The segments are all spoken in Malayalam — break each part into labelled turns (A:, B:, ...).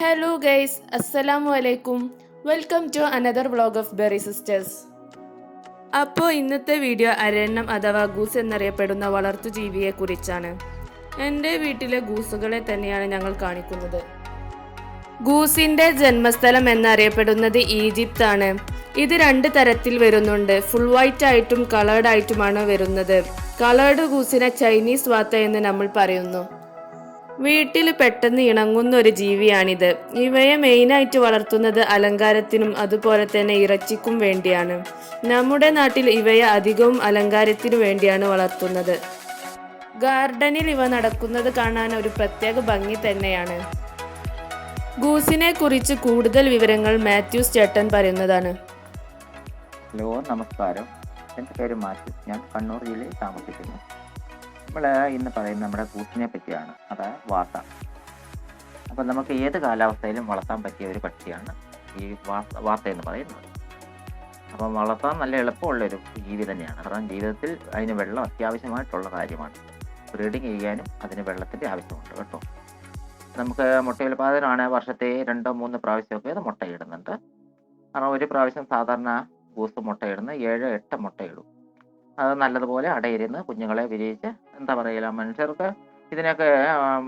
A: ഹലോ ഗൈസ്, അസ്സലാമു അലൈക്കും. Welcome to another vlog of Berry Sisters. അപ്പോൾ ഇന്നത്തെ വീഡിയോ അരണ്യം അഥവാ ഗൂസ് എന്നറിയപ്പെടുന്ന വളർത്തു ജീവിയെ കുറിച്ചാണ്. എൻ്റെ വീട്ടിലെ ഗൂസുകളെ തന്നെയാണ് ഞങ്ങൾ കാണിക്കുന്നത്. ഗൂസിൻ്റെ ജന്മസ്ഥലം എന്നറിയപ്പെടുന്നത് ഈജിപ്താണ്. ഇത് രണ്ട് തരത്തിൽ വരുന്നുണ്ട്. ഫുൾ വൈറ്റ് ആയിട്ടും കളേർഡ് ആയിട്ടുമാണ് വരുന്നത്. കളേർഡ് ഗൂസിനെ ചൈനീസ് വാത്ത എന്ന് നമ്മൾ പറയുന്നു. വീട്ടിൽ പെട്ടെന്ന് ഇണങ്ങുന്ന ഒരു ജീവിയാണിത്. ഇവയെ മെയിനായിട്ട് വളർത്തുന്നത് അലങ്കാരത്തിനും അതുപോലെ തന്നെ ഇറച്ചിക്കും വേണ്ടിയാണ്. നമ്മുടെ നാട്ടിൽ ഇവയെ അധികവും അലങ്കാരത്തിനു വേണ്ടിയാണ് വളർത്തുന്നത്. ഗാർഡനിൽ ഇവ നടക്കുന്നത് കാണാൻ ഒരു പ്രത്യേക ഭംഗി തന്നെയാണ്. ഗൂസിനെ കുറിച്ച് കൂടുതൽ വിവരങ്ങൾ മാത്യൂസ് ചേട്ടൻ പറയുന്നതാണ്.
B: ഹലോ, നമസ്കാരം. എൻ്റെ പേര് മാത്യു. ഞാൻ കണ്ണൂർ ജില്ലയിൽ താമസിക്കുന്നു. നമ്മൾ ഇന്ന് പറയുന്നത് നമ്മുടെ ഗൂസിനെ പറ്റിയാണ്, അതായത് വാത്ത. അപ്പം നമുക്ക് ഏത് കാലാവസ്ഥയിലും വളർത്താൻ പറ്റിയ ഒരു പക്ഷിയാണ് ഈ വാത്ത എന്ന് പറയുന്നത്. അപ്പം വളർത്താൻ നല്ല എളുപ്പമുള്ളൊരു ജീവി തന്നെയാണ്. കാരണം ജീവിതത്തിൽ അതിന് വെള്ളം അത്യാവശ്യമായിട്ടുള്ള കാര്യമാണ്. ബ്രീഡിങ് ചെയ്യാനും അതിന് വെള്ളത്തിൻ്റെ ആവശ്യമുണ്ട് കേട്ടോ. നമുക്ക് മുട്ടയുൽപാദനമാണ് വർഷത്തെ 2-3 പ്രാവശ്യമൊക്കെ അത് മുട്ടയിടുന്നുണ്ട്. കാരണം ഒരു പ്രാവശ്യം സാധാരണ ഗൂസ് മുട്ടയിടുന്ന 7-8 മുട്ടയിടും. അത് നല്ലതുപോലെ അടയിരുന്ന് കുഞ്ഞുങ്ങളെ വിരിയിച്ച് എന്താ പറയുക, മനുഷ്യർക്ക് ഇതിനൊക്കെ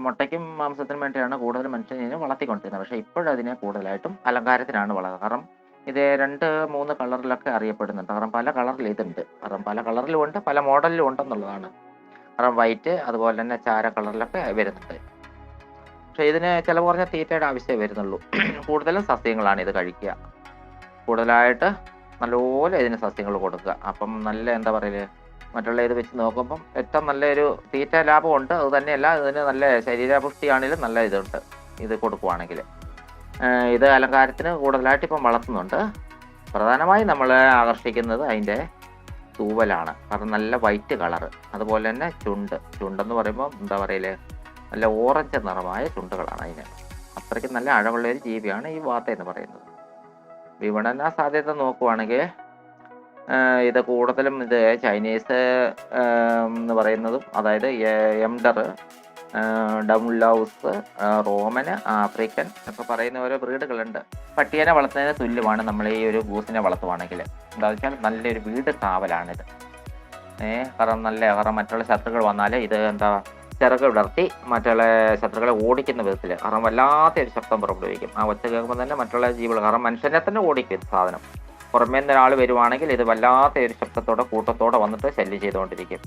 B: മുട്ടയ്ക്കും മാംസത്തിനും വേണ്ടിയാണ് കൂടുതൽ മനുഷ്യൻ ഇതിനെ വളർത്തിക്കൊണ്ടിരുന്നത്. പക്ഷേ ഇപ്പോഴതിനെ കൂടുതലായിട്ടും അലങ്കാരത്തിനാണ് വളർത്തുന്നത്. കാരണം ഇത് 2-3 കളറിലൊക്കെ അറിയപ്പെടുന്നുണ്ട്. കാരണം പല കളറിൽ ഇതുണ്ട്. കാരണം പല കളറിലും ഉണ്ട്, പല മോഡലിലും ഉണ്ടെന്നുള്ളതാണ്. കാരണം വൈറ്റ് അതുപോലെ തന്നെ ചാര കളറിലൊക്കെ വരുന്നുണ്ട്. പക്ഷേ ഇതിന് ചിലവ് കുറഞ്ഞ തീറ്റയുടെ ആവശ്യമേ വരുന്നുള്ളൂ. കൂടുതലും സസ്യങ്ങളാണ് ഇത് കഴിക്കുക. കൂടുതലായിട്ട് നല്ലപോലെ ഇതിന് സസ്യങ്ങൾ കൊടുക്കുക. അപ്പം നല്ല എന്താ പറയുക, മറ്റുള്ള ഇത് വെച്ച് നോക്കുമ്പം ഏറ്റവും നല്ലൊരു തീറ്റ ലാഭമുണ്ട്. അത് തന്നെയല്ല, ഇതിന് നല്ല ശരീരപുഷ്ടിയാണെങ്കിലും നല്ല ഇതുണ്ട് ഇത് കൊടുക്കുവാണെങ്കിൽ. ഇത് അലങ്കാരത്തിന് കൂടുതലായിട്ട് ഇപ്പം വളർത്തുന്നുണ്ട്. പ്രധാനമായും നമ്മൾ ആകർഷിക്കുന്നത് അതിൻ്റെ തൂവലാണ്. കാരണം നല്ല വൈറ്റ് കളറ്, അതുപോലെ തന്നെ ചുണ്ടെന്ന് പറയുമ്പോൾ എന്താ പറയല്, നല്ല ഓറഞ്ച് നിറമായ ചുണ്ടുകളാണ് അതിന്. അത്രയ്ക്ക് നല്ല അഴകുള്ള ഒരു ജീവിയാണ് ഈ വാത്ത എന്ന് പറയുന്നത്. വിപണന സാധ്യത നോക്കുവാണെങ്കിൽ ഇത് കൂടുതലും ഇത് ചൈനീസ് എന്ന് പറയുന്നതും, അതായത് എംഡർ, ഡൗൺലൗസ്, റോമന്, ആഫ്രിക്കൻ ഒക്കെ പറയുന്ന ഓരോ ബ്രീഡുകളുണ്ട്. പട്ടിയെ വളർത്തുന്നതിന് തുല്യമാണ് നമ്മൾ ഈ ഒരു ഗൂസിനെ വളർത്തുവാണെങ്കിൽ. എന്താ വെച്ചാൽ നല്ലൊരു വീട് കാവലാണിത്. കാരണം മറ്റുള്ള ശത്രുക്കൾ വന്നാൽ ഇത് എന്താ ചിറക് വിടർത്തി മറ്റുള്ള ശത്രുക്കളെ ഓടിക്കുന്ന വിധത്തിൽ, കാരണം വല്ലാത്തൊരു ശബ്ദം പുറപ്പെടുവിക്കും. ആ ഒച്ച കേൾക്കുമ്പോൾ തന്നെ മറ്റുള്ള ജീവികൾ, കാരണം മനുഷ്യനെ തന്നെ ഓടിക്കും സാധനം. പുറമേ നിന്ന് ഒരാൾ വരുവാണെങ്കിൽ ഇത് വല്ലാത്തൊരു ശബ്ദത്തോടെ കൂട്ടത്തോടെ വന്നിട്ട് ശല്യം ചെയ്തുകൊണ്ടിരിക്കും.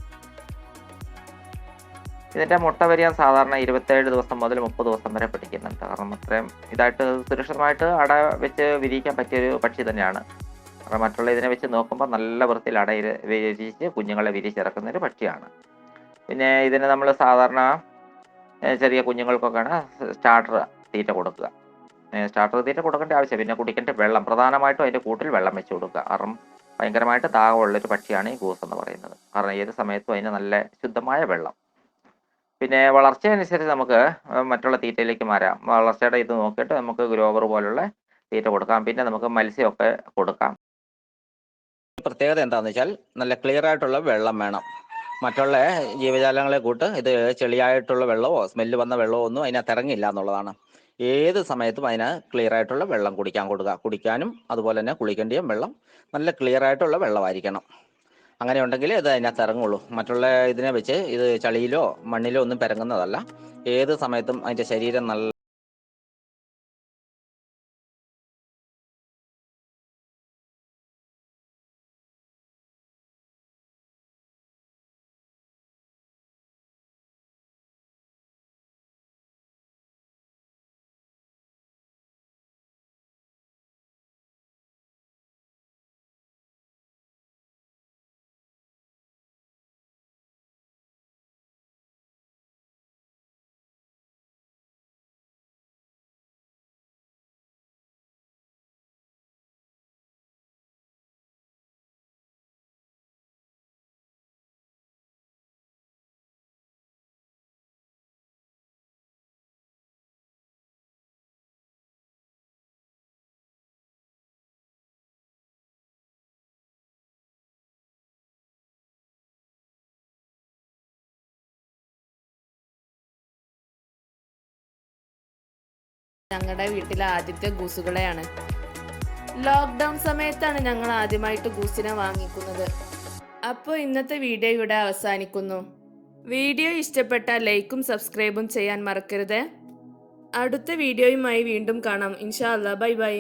B: ഇതിൻ്റെ മുട്ട വരിയാൻ സാധാരണ 27 ദിവസം മുതൽ 30 ദിവസം വരെ പിടിക്കുന്നുണ്ട്. കാരണം അത്രയും ഇതായിട്ട് സുരക്ഷിതമായിട്ട് അട വെച്ച് വിരിയിക്കാൻ പറ്റിയൊരു പക്ഷി തന്നെയാണ്. കാരണം മറ്റുള്ള ഇതിനെ വെച്ച് നോക്കുമ്പോൾ നല്ല വൃത്തിയിൽ വിരിയിച്ച് കുഞ്ഞുങ്ങളെ വിരിച്ചിറക്കുന്ന ഒരു പക്ഷിയാണ്. പിന്നെ ഇതിന് നമ്മൾ സാധാരണ ചെറിയ കുഞ്ഞുങ്ങൾക്കൊക്കെയാണ് സ്റ്റാർട്ടർ തീറ്റ കൊടുക്കുക. സ്റ്റാർട്ടർ തീറ്റ കൊടുക്കേണ്ട ആവശ്യം, പിന്നെ കുടിക്കേണ്ട വെള്ളം, പ്രധാനമായിട്ടും അതിൻ്റെ കൂട്ടിൽ വെള്ളം വെച്ച് കൊടുക്കുക. കാരണം ഭയങ്കരമായിട്ട് ദാഹമുള്ളൊരു പക്ഷിയാണ് ഈ ഗൂസ് എന്ന് പറയുന്നത്. കാരണം ഏത് സമയത്തും അതിന് നല്ല ശുദ്ധമായ വെള്ളം. പിന്നെ വളർച്ചയനുസരിച്ച് നമുക്ക് മറ്റുള്ള തീറ്റയിലേക്ക് മാറാം. വളർച്ചയുടെ ഇത് നോക്കിയിട്ട് നമുക്ക് ഗ്രോവർ പോലുള്ള തീറ്റ കൊടുക്കാം. പിന്നെ നമുക്ക് മത്സ്യമൊക്കെ കൊടുക്കാം. പ്രത്യേകത എന്താണെന്ന് വെച്ചാൽ നല്ല ക്ലിയർ ആയിട്ടുള്ള വെള്ളം വേണം. മറ്റുള്ള ജീവജാലങ്ങളെ കൂട്ട് ഇത് ചെളിയായിട്ടുള്ള വെള്ളമോ സ്മെല്ല് വന്ന വെള്ളമോ ഒന്നും അതിനകത്ത് ഇറങ്ങില്ല എന്നുള്ളതാണ്. ഏത് സമയത്തും അതിന് ക്ലിയർ ആയിട്ടുള്ള വെള്ളം കൊടുക്കുക. കുടിക്കാനും അതുപോലെ തന്നെ കുളിക്കേണ്ടിയും വെള്ളം നല്ല ക്ലിയർ ആയിട്ടുള്ള വെള്ളമായിരിക്കണം. അങ്ങനെ ഉണ്ടെങ്കിൽ ഇത് അതിനകത്ത് ഇറങ്ങുള്ളൂ. മറ്റുള്ള ഇതിനെ വെച്ച് ഇത് ചളിയിലോ മണ്ണിലോ ഒന്നും പിറങ്ങുന്നതല്ല. ഏത് സമയത്തും അതിൻ്റെ ശരീരം നല്ല
A: ഞങ്ങളുടെ വീട്ടിലെ ആദ്യത്തെ ഗൂസുകളെയാണ്. ലോക്ക്ഡൗൺ സമയത്താണ് ഞങ്ങൾ ആദ്യമായിട്ട് ഗൂസിനെ വാങ്ങിക്കുന്നത്. അപ്പോൾ ഇന്നത്തെ വീഡിയോ ഇവിടെ അവസാനിക്കുന്നു. വീഡിയോ ഇഷ്ടപ്പെട്ടാൽ ലൈക്കും സബ്സ്ക്രൈബും ചെയ്യാൻ മറക്കരുത്. അടുത്ത വീഡിയോയുമായി വീണ്ടും കാണാം. ഇൻഷാ അല്ലാ. Bye bye.